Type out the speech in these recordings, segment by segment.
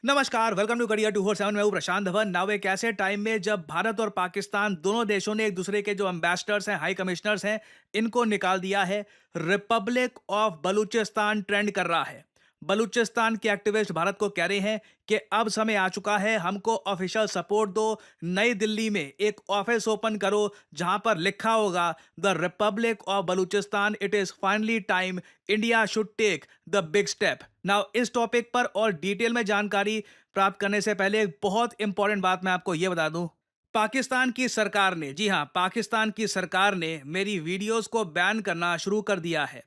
नमस्कार, welcome to career 247। मैं हूं प्रशांत धवन। नाउ एक ऐसे टाइम में जब भारत और पाकिस्तान दोनों देशों ने एक दूसरे के जो एम्बेसडर्स हैं, हाई कमिश्नर्स हैं, इनको निकाल दिया है। रिपब्लिक ऑफ बलूचिस्तान ट्रेंड कर रहा है। बलूचिस्तान के एक्टिविस्ट भारत को कह रहे हैं कि अब समय आ चुका है, हमको ऑफिशियल सपोर्ट दो। नई दिल्ली में एक ऑफिस ओपन करो जहां पर लिखा होगा the Republic of Balochistan, it is finally time, India should take the big step. Now इस टॉपिक पर और डिटेल में जानकारी प्राप्त करने से पहले एक बहुत इंपॉर्टेंट बात मैं आपको यह बता दूं। पाकिस्तान की सरकार ने, जी हां, पाकिस्तान की सरकार ने मेरी वीडियोस को बैन करना शुरू कर दिया है।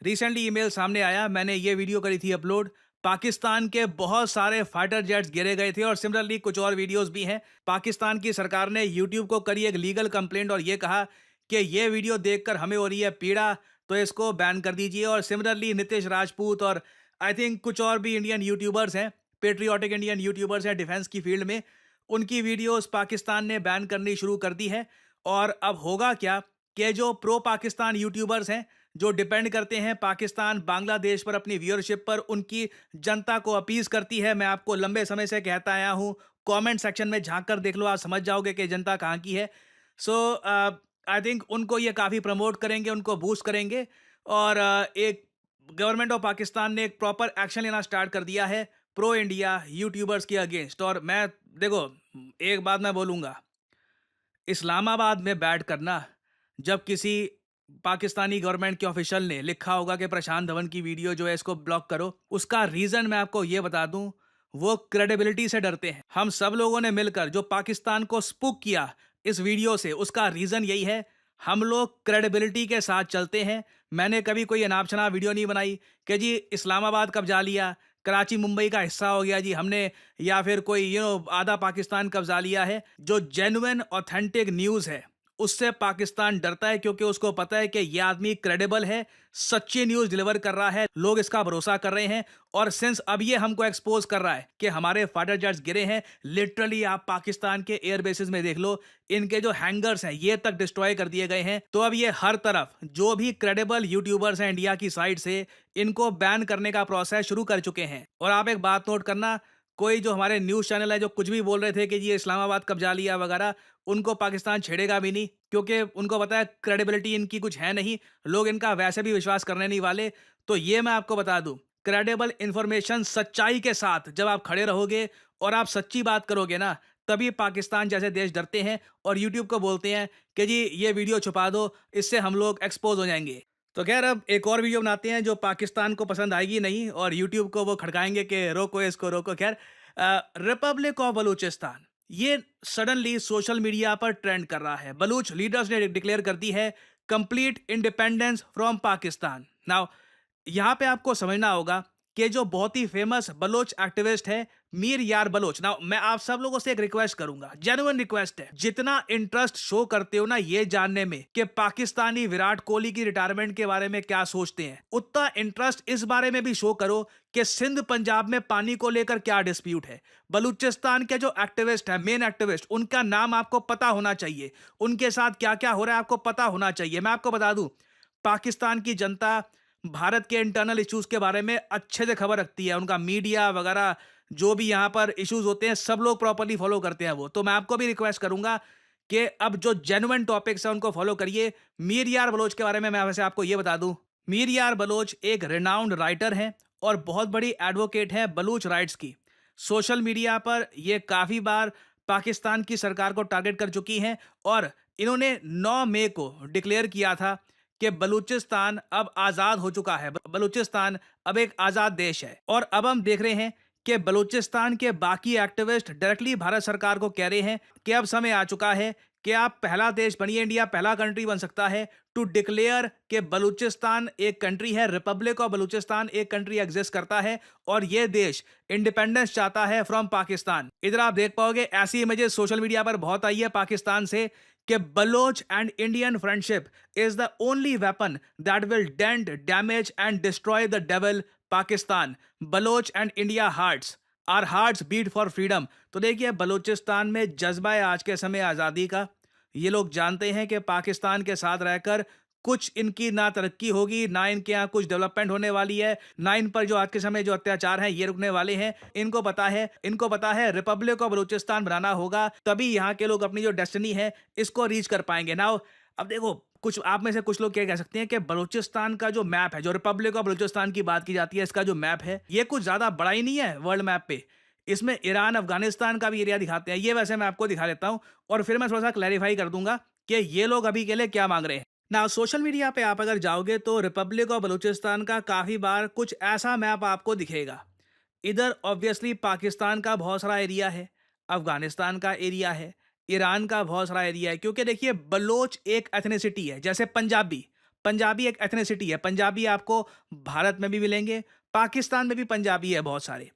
रिसेंटली ईमेल सामने आया, मैंने ये वीडियो करी थी अपलोड। पाकिस्तान के बहुत सारे फाइटर जेट्स गिरे गए थे और सिमिलरली कुछ और वीडियोस भी हैं। पाकिस्तान की सरकार ने यूट्यूब को करी एक लीगल कंप्लेंट और ये कहा कि ये वीडियो देखकर हमें हो रही है पीड़ा, तो इसको बैन कर दीजिए। और सिमिलरली नीतीश राजपूत और आई थिंक कुछ और भी इंडियन यूट्यूबर्स हैं, पेट्रियाटिक इंडियन यूट्यूबर्स हैं डिफेंस की फील्ड में, उनकी वीडियोस पाकिस्तान ने बैन करनी शुरू कर दी है। और अब होगा क्या कि जो प्रो पाकिस्तान यूट्यूबर्स हैं, जो डिपेंड करते हैं पाकिस्तान बांग्लादेश पर अपनी व्यूअरशिप पर, उनकी जनता को अपीज करती है। मैं आपको लंबे समय से कहता आया हूं, कमेंट सेक्शन में झांक कर देख लो, आप समझ जाओगे कि जनता कहाँ की है। सो आई थिंक उनको ये काफ़ी प्रमोट करेंगे, उनको बूस्ट करेंगे। और एक गवर्नमेंट ऑफ पाकिस्तान ने एक प्रॉपर एक्शन लेना स्टार्ट कर दिया है प्रो इंडिया यूट्यूबर्स के अगेंस्ट। और मैं, देखो, एक बात मैं बोलूँगा, इस्लामाबाद में बैठ करना, जब किसी पाकिस्तानी गवर्नमेंट के ऑफिशियल ने लिखा होगा कि प्रशांत धवन की वीडियो जो है इसको ब्लॉक करो, उसका रीजन मैं आपको ये बता दूं, वो क्रेडिबिलिटी से डरते हैं। हम सब लोगों ने मिलकर जो पाकिस्तान को स्पूक किया इस वीडियो से, उसका रीजन यही है, हम लोग क्रेडिबिलिटी के साथ चलते हैं। मैंने कभी कोई अनाप शनाप वीडियो नहीं बनाई कि जी इस्लामाबाद कब्जा लिया, कराची मुंबई का हिस्सा हो गया जी हमने, या फिर कोई आधा पाकिस्तान कब्जा लिया है। जो जेन्युइन ऑथेंटिक न्यूज़ है उससे पाकिस्तान डरता है, क्योंकि उसको पता है कि यह आदमी क्रेडिबल है, सच्ची न्यूज़ डिलीवर कर रहा है, लोग इसका भरोसा कर रहे हैं। और सिंस अब ये हमको एक्सपोज कर रहा है कि हमारे फाइटर जेट्स गिरे हैं, लिटरली आप पाकिस्तान के एयर बेसिस में देख लो, इनके जो हैंगर्स हैं ये तक डिस्ट्रॉय कर दिए गए हैं। तो अब ये हर तरफ जो भी क्रेडिबल यूट्यूबर्स हैं इंडिया की साइड से, इनको बैन करने का प्रोसेस शुरू कर चुके हैं। और आप एक बात नोट करना, कोई जो हमारे न्यूज़ चैनल है जो कुछ भी बोल रहे थे कि ये इस्लामाबाद कब्जा लिया वगैरह, उनको पाकिस्तान छेड़ेगा भी नहीं, क्योंकि उनको पता है क्रेडिबिलिटी इनकी कुछ है नहीं, लोग इनका वैसे भी विश्वास करने नहीं वाले। तो ये मैं आपको बता दूं, क्रेडिबल इंफॉर्मेशन, सच्चाई के साथ जब आप खड़े रहोगे और आप सच्ची बात करोगे ना, तभी पाकिस्तान जैसे देश डरते हैं और यूट्यूब को बोलते हैं कि जी ये वीडियो छुपा दो, इससे हम लोग एक्सपोज हो जाएंगे। तो खैर, अब एक और वीडियो बनाते हैं जो पाकिस्तान को पसंद आएगी नहीं और यूट्यूब को वो खड़काएंगे कि रोको इसको, रोको। खैर, रिपब्लिक ऑफ बलूचिस्तान ये सडनली सोशल मीडिया पर ट्रेंड कर रहा है। बलूच लीडर्स ने डिक्लेयर कर दी है complete independence from Pakistan. Now यहाँ पे आपको समझना होगा कि जो बहुत ही फेमस बलोच एक्टिविस्ट है मीर यार बलोच, ना मैं आप सब लोगों से एक रिक्वेस्ट करूंगा, जेन्युइन रिक्वेस्ट है, जितना इंटरेस्ट शो करते हो ना ये जानने में कि पाकिस्तानी विराट कोहली की रिटायरमेंट के बारे में क्या सोचते हैं, उतना इंटरेस्ट इस बारे में भी शो करो कि सिंध पंजाब में पानी को लेकर क्या डिस्प्यूट है। बलूचिस्तान के जो एक्टिविस्ट है, मेन एक्टिविस्ट, उनका नाम आपको पता होना चाहिए, उनके साथ क्या क्या हो रहा है आपको पता होना चाहिए। मैं आपको बता दूं, पाकिस्तान की जनता भारत के इंटरनल इश्यूज के बारे में अच्छे से खबर रखती है, उनका मीडिया वगैरह जो भी यहाँ पर इश्यूज होते हैं सब लोग प्रॉपर्ली फॉलो करते हैं वो। तो मैं आपको भी रिक्वेस्ट करूंगा कि अब जो जेन्युइन टॉपिक्स है उनको फॉलो करिए। मीर यार बलोच के बारे में मैं वैसे आपको ये बता दूं, मीर यार बलोच एक रिनाउंड राइटर हैं और बहुत बड़ी एडवोकेट है बलूच राइट्स की। सोशल मीडिया पर ये काफी बार पाकिस्तान की सरकार को टारगेट कर चुकी हैं और इन्होंने 9 मई को डिक्लेयर किया था कि बलूचिस्तान अब आज़ाद हो चुका है, बलूचिस्तान अब एक आज़ाद देश है। और अब हम देख रहे हैं कि बलूचिस्तान के बाकी एक्टिविस्ट डायरेक्टली भारत सरकार को कह रहे हैं कि अब समय आ चुका है कि आप पहला देश बनिए, इंडिया पहला कंट्री बन सकता है टू डिक्लेयर कि बलूचिस्तान एक कंट्री है, रिपब्लिक ऑफ बलूचिस्तान एक कंट्री एग्जिस्ट करता है और ये देश इंडिपेंडेंस चाहता है फ्रॉम पाकिस्तान। इधर आप देख पाओगे ऐसी इमेजेस सोशल मीडिया पर बहुत आई है पाकिस्तान से कि Baloch and Indian friendship is the only weapon that will dent, damage and destroy the devil Pakistan. Baloch and India hearts, are hearts beat for freedom. तो देखिए, बलूचिस्तान में जज्बा है आज के समय आज़ादी का। ये लोग जानते हैं कि पाकिस्तान के साथ रहकर कुछ इनकी ना तरक्की होगी, ना इनके यहाँ कुछ डेवलपमेंट होने वाली है, ना इन पर जो आज के समय जो अत्याचार हैं ये रुकने वाले हैं। इनको पता है रिपब्लिक ऑफ बलूचिस्तान बनाना होगा, तभी यहाँ के लोग अपनी जो डेस्टिनी है इसको रीच कर पाएँगे। नाउ अब देखो, कुछ आप में से कुछ लोग क्या कह सकते हैं कि बलूचिस्तान का जो मैप है, जो रिपब्लिक ऑफ बलूचिस्तान की बात की जाती है, इसका जो मैप है, ये कुछ ज़्यादा बड़ा ही नहीं है वर्ल्ड मैप पे। इसमें ईरान, अफ़गानिस्तान का भी एरिया दिखाते हैं। ये वैसे मैं आपको दिखा देता हूँ और फिर मैं थोड़ा-सा क्लैरिफ़ाई कर दूँगा कि ये लोग अभी के लिए क्या माँग रहे हैं। नाउ सोशल मीडिया पे आप अगर जाओगे तो रिपब्लिक ऑफ बलूचिस्तान का काफ़ी बार कुछ ऐसा मैप आपको दिखेगा। इधर ऑब्वियसली पाकिस्तान का बहुत सारा एरिया है, अफ़गानिस्तान का एरिया है, ईरान का बहुत सारा एरिया है, क्योंकि देखिए बलोच एक एथनिसिटी है, जैसे पंजाबी, पंजाबी एक एथनिसिटी है। पंजाबी आपको भारत में भी मिलेंगे, पाकिस्तान में भी पंजाबी है बहुत सारे।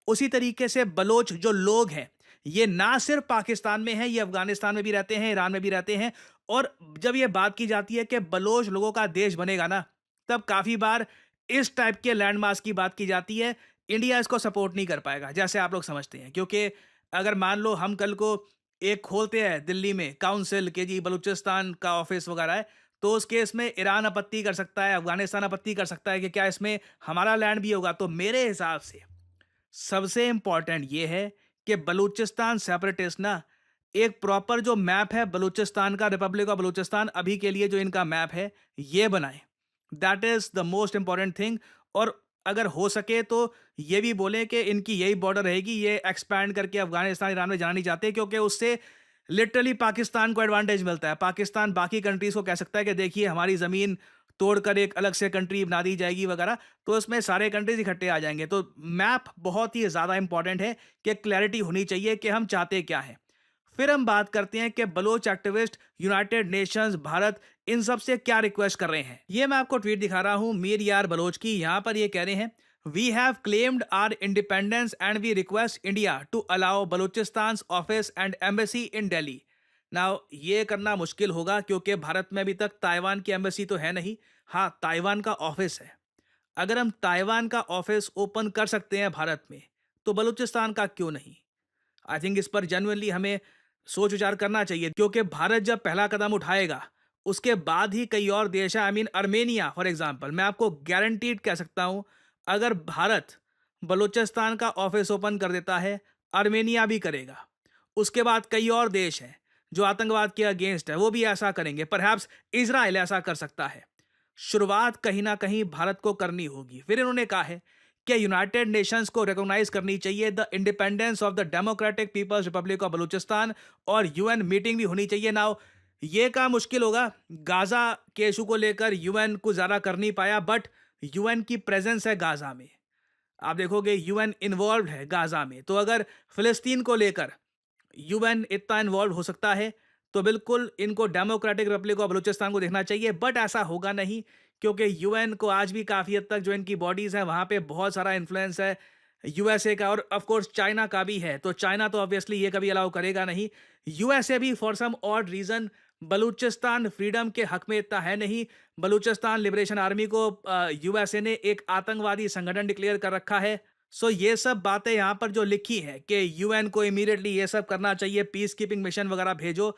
उसी तरीके से बलोच जो लोग हैं, ये ना सिर्फ पाकिस्तान में हैं, ये अफ़गानिस्तान में भी रहते हैं, ईरान में भी रहते हैं। और जब ये बात की जाती है कि बलोच लोगों का देश बनेगा ना, तब काफ़ी बार इस टाइप के लैंड मास की बात की जाती है। इंडिया इसको सपोर्ट नहीं कर पाएगा, जैसे आप लोग समझते हैं, क्योंकि अगर मान लो हम कल को एक खोलते हैं दिल्ली में काउंसिल के जी बलूचिस्तान का ऑफिस वगैरह है, तो उस केस में ईरान आपत्ति कर सकता है, अफ़गानिस्तान आपत्ति कर सकता है कि क्या इसमें हमारा लैंड भी होगा। तो मेरे हिसाब से सबसे इम्पोर्टेंट ये है कि बलूचिस्तान सेपरेटिस्ट ना एक प्रॉपर जो मैप है बलूचिस्तान का, रिपब्लिक ऑफ बलूचिस्तान अभी के लिए जो इनका मैप है ये बनाए। That is the most important thing. और अगर हो सके तो ये भी बोले कि इनकी यही बॉर्डर रहेगी, ये एक्सपैंड करके अफगानिस्तान ईरान में जाना नहीं चाहते, क्योंकि उससे लिटरली पाकिस्तान को एडवांटेज मिलता है। पाकिस्तान बाकी कंट्रीज को कह सकता है कि देखिए हमारी ज़मीन तोड़कर एक अलग से कंट्री बना दी जाएगी वगैरह, तो इसमें सारे कंट्रीज इकट्ठे आ जाएंगे। तो मैप बहुत ही ज़्यादा इंपॉर्टेंट है कि क्लैरिटी होनी चाहिए कि हम चाहते क्या हैं। फिर हम बात करते हैं कि Baloch activist, United Nations, Bharat, इन सब से क्या रिक्वेस्ट कर रहे हैं। ये मैं आपको ट्वीट दिखा रहा हूं मीर यार बलोच की। यहां पर ये कह रहे हैं, we have claimed our independence and we request India to allow Balochistan office and embassy in Delhi. Now ये करना मुश्किल होगा क्योंकि भारत में अभी तक ताइवान की एम्बेसी तो है नहीं। हाँ, ताइवान का ऑफिस है। अगर हम ताइवान का ऑफिस ओपन कर सकते हैं भारत में, तो बलूचिस्तान का क्यों नहीं। आई थिंक इस पर जेन्युइनली हमें सोच विचार करना चाहिए, क्योंकि भारत जब पहला कदम उठाएगा उसके बाद ही कई और देश हैं। I mean Armenia for example, मैं आपको गारंटीड कह सकता हूं, अगर भारत बलूचिस्तान का ऑफिस ओपन कर देता है, अर्मेनिया भी करेगा। उसके बाद कई और देश हैं जो आतंकवाद के अगेंस्ट है, वो भी ऐसा करेंगे। परहैप्स इजराइल ऐसा कर सकता है। शुरुआत कहीं ना कहीं भारत को करनी होगी। फिर इन्होंने कहा है कि यूनाइटेड नेशंस को रिकॉग्नाइज करनी चाहिए the independence of the Democratic People's Republic of Balochistan, और यूएन मीटिंग भी होनी चाहिए। नाउ ये काम मुश्किल होगा, गाजा के इशू को लेकर यूएन कुछ ज़्यादा कर नहीं पाया, बट यूएन की प्रेजेंस है गाजा में। आप देखोगे यूएन इन्वॉल्व है गाजा में, तो अगर फिलिस्तीन को लेकर यूएन इतना इन्वॉल्व हो सकता है, तो बिल्कुल इनको डेमोक्रेटिक रिपब्लिक ऑफ बलूचिस्तान को देखना चाहिए। बट ऐसा होगा नहीं, क्योंकि यूएन को आज भी काफ़ी हद तक जो इनकी बॉडीज़ हैं वहाँ पे बहुत सारा इन्फ्लुएंस है यूएसए का, और ऑफ कोर्स चाइना का भी है। तो चाइना तो ऑब्वियसली ये कभी अलाउ करेगा नहीं। यूएसए भी for some odd reason Balochistan freedom के हक में इतना है नहीं। बलूचिस्तान लिबरेशन आर्मी को यूएसए ने एक आतंकवादी संगठन डिक्लेयर कर रखा है। सो ये सब बातें यहाँ पर जो लिखी है कि यूएन को इमीडिएटली ये सब करना चाहिए, पीस कीपिंग मिशन वगैरह भेजो,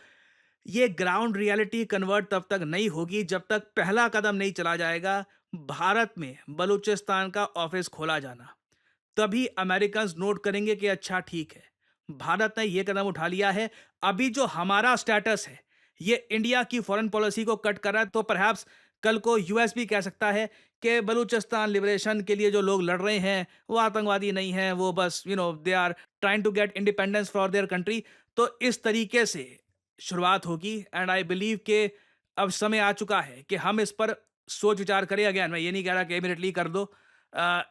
ये ग्राउंड रियलिटी कन्वर्ट तब तक नहीं होगी जब तक पहला कदम नहीं चला जाएगा भारत में बलूचिस्तान का ऑफिस खोला जाना। तभी अमेरिकन्स नोट करेंगे कि अच्छा ठीक है, भारत ने ये कदम उठा लिया है। अभी जो हमारा स्टेटस है ये इंडिया की फॉरेन पॉलिसी को कट कर रहा है, तो परहैप्स कल को यूएस भी कह सकता है कि बलूचिस्तान लिबरेशन के लिए जो लोग लड़ रहे हैं वो आतंकवादी नहीं हैं, वो बस they are trying to get independence for their country. तो इस तरीके से शुरुआत होगी, एंड आई बिलीव कि अब समय आ चुका है कि हम इस पर सोच विचार करें। अगेन मैं ये नहीं कह रहा कि इमीडिएटली कर दो,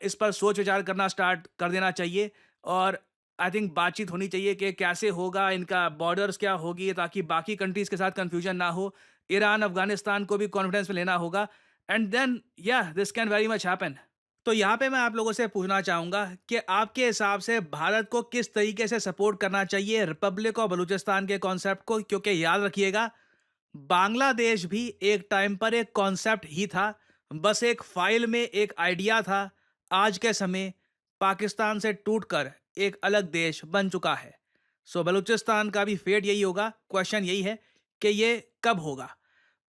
इस पर सोच विचार करना स्टार्ट कर देना चाहिए। और आई थिंक बातचीत होनी चाहिए कि कैसे होगा, इनका बॉर्डर्स क्या होगी, ताकि बाकी कंट्रीज के साथ कंफ्यूजन ना हो। ईरान, अफगानिस्तान को भी कॉन्फिडेंस में लेना होगा, एंड देन या this can very much happen. तो यहाँ पे मैं आप लोगों से पूछना चाहूँगा कि आपके हिसाब से भारत को किस तरीके से सपोर्ट करना चाहिए रिपब्लिक ऑफ बलूचिस्तान के कॉन्सेप्ट को, क्योंकि याद रखिएगा बांग्लादेश भी एक टाइम पर एक कॉन्सेप्ट ही था, बस एक फाइल में एक आइडिया था। आज के समय पाकिस्तान से टूटकर एक अलग देश बन चुका है। सो बलूचिस्तान का भी फेट यही होगा। क्वेश्चन यही है कि ये कब होगा।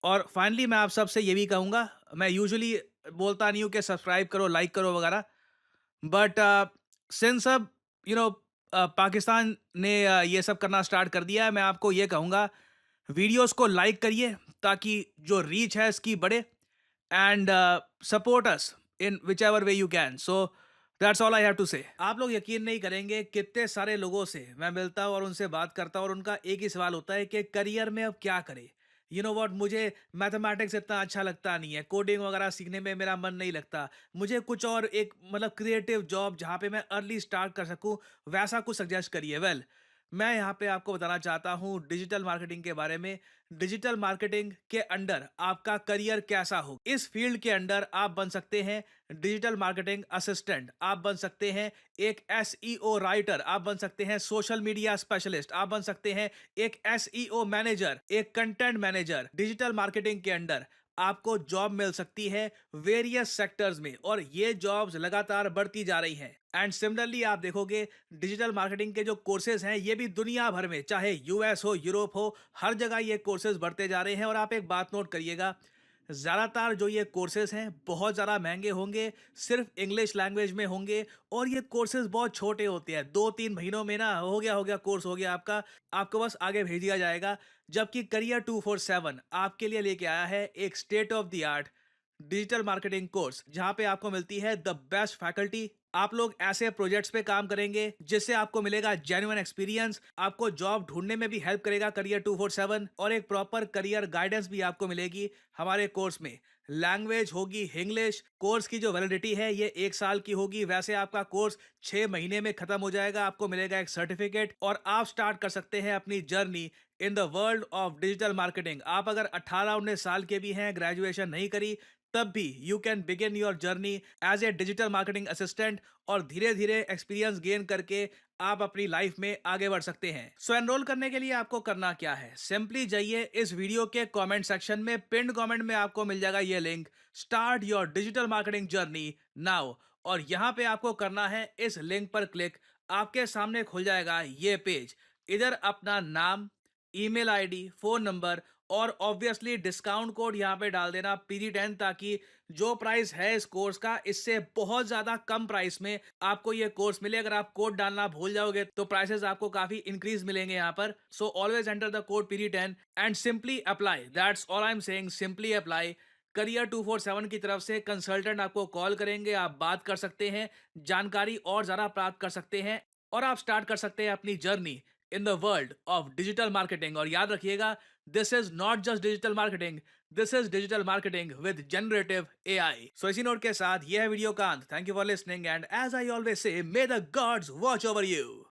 और फाइनली मैं आप सबसे ये भी कहूँगा, मैं यूजुअली बोलता नहीं हूँ कि सब्सक्राइब करो, लाइक करो वगैरह, बट सिंस अब यू नो पाकिस्तान ने ये सब करना स्टार्ट कर दिया है, मैं आपको ये कहूँगा, वीडियोस को लाइक करिए ताकि जो रीच है इसकी बढ़े, and support us in whichever way you can. So that's all I have to say. आप लोग यकीन नहीं करेंगे कितने सारे लोगों से मैं मिलता हूँ और उनसे बात करता हूँ और उनका एक ही सवाल होता है कि करियर में अब क्या करें। यू नो व्हाट, मुझे मैथमेटिक्स इतना अच्छा लगता नहीं है, कोडिंग वगैरह सीखने में मेरा मन नहीं लगता, मुझे कुछ और एक मतलब क्रिएटिव जॉब जहाँ पे मैं अर्ली स्टार्ट कर सकूँ, वैसा कुछ सजेस्ट करिए। वेल, मैं यहाँ पे आपको बताना चाहता हूँ डिजिटल मार्केटिंग के बारे में। डिजिटल मार्केटिंग के अंडर आपका करियर कैसा हो, इस फील्ड के अंडर आप बन सकते हैं डिजिटल मार्केटिंग असिस्टेंट, आप बन सकते हैं एक एसईओ राइटर, आप बन सकते हैं सोशल मीडिया स्पेशलिस्ट, आप बन सकते हैं एक एसईओ मैनेजर, एक कंटेंट मैनेजर। डिजिटल मार्केटिंग के अंडर आपको जॉब मिल सकती है वेरियस सेक्टर्स में, और ये जॉब्स लगातार बढ़ती जा रही हैं। एंड सिमिलरली आप देखोगे डिजिटल मार्केटिंग के जो कोर्सेज हैं ये भी दुनिया भर में, चाहे यूएस हो, यूरोप हो, हर जगह ये कोर्सेज बढ़ते जा रहे हैं। और आप एक बात नोट करिएगा, ज़्यादातर जो ये कोर्सेज हैं बहुत ज़्यादा महंगे होंगे, सिर्फ इंग्लिश लैंग्वेज में होंगे, और ये कोर्सेज बहुत छोटे होते हैं, 2-3 महीनों में ना हो गया कोर्स हो गया आपका, आपको बस आगे भेज दिया जाएगा। जबकि करियर 247 आपके लिए लेके आया है एक state of the art digital marketing course, जहां पे आपको मिलती है द बेस्ट फैकल्टी। आप लोग ऐसे प्रोजेक्ट्स पे काम करेंगे जिससे आपको मिलेगा जेन्युइन एक्सपीरियंस, आपको जॉब ढूंढने में भी हेल्प करेगा करियर 247, और एक प्रॉपर करियर गाइडेंस भी आपको मिलेगी हमारे कोर्स में। लैंग्वेज होगी इंग्लिश, कोर्स की जो वैलिडिटी है ये 1 साल की होगी। वैसे आपका कोर्स 6 महीने में खत्म हो जाएगा, आपको मिलेगा एक सर्टिफिकेट, और आप स्टार्ट कर सकते हैं अपनी journey in the world of digital marketing. आप अगर 18-19 साल के भी हैं, ग्रेजुएशन नहीं करी, तब भी you can begin your journey as a digital marketing assistant, और धीरे धीरे एक्सपीरियंस गेन करके आप अपनी लाइफ में आगे बढ़ सकते हैं। सो एनरोल करने के लिए आपको करना क्या है, सिंपली जाइए इस वीडियो के कमेंट सेक्शन में, पिन कमेंट में आपको मिल जाएगा ये link, start your digital marketing journey now. और यहाँ पे आपको करना है इस लिंक पर क्लिक, आपके सामने खुल जाएगा ये पेज। इधर अपना नाम, ईमेल आईडी, फोन नंबर, और ऑब्वियसली डिस्काउंट कोड यहाँ पे डाल देना PD10, ताकि जो प्राइस है इस कोर्स का इससे बहुत ज्यादा कम प्राइस में आपको ये कोर्स मिले। अगर आप कोड डालना भूल जाओगे तो प्राइसेस आपको काफी इंक्रीज मिलेंगे यहाँ पर। So always enter the code PD10 and simply apply, that's all I am saying, simply apply. Career 247 की तरफ से कंसल्टेंट आपको कॉल करेंगे, आप बात कर सकते हैं, जानकारी और ज्यादा प्राप्त कर सकते हैं, और आप स्टार्ट कर सकते हैं अपनी journey in the world of digital marketing. और याद रखिएगा, this is not just digital marketing, this is digital marketing with generative AI। So इसी नोट के साथ यह है वीडियो का अंत। Thank you for listening, and as I always say, may the gods watch over you.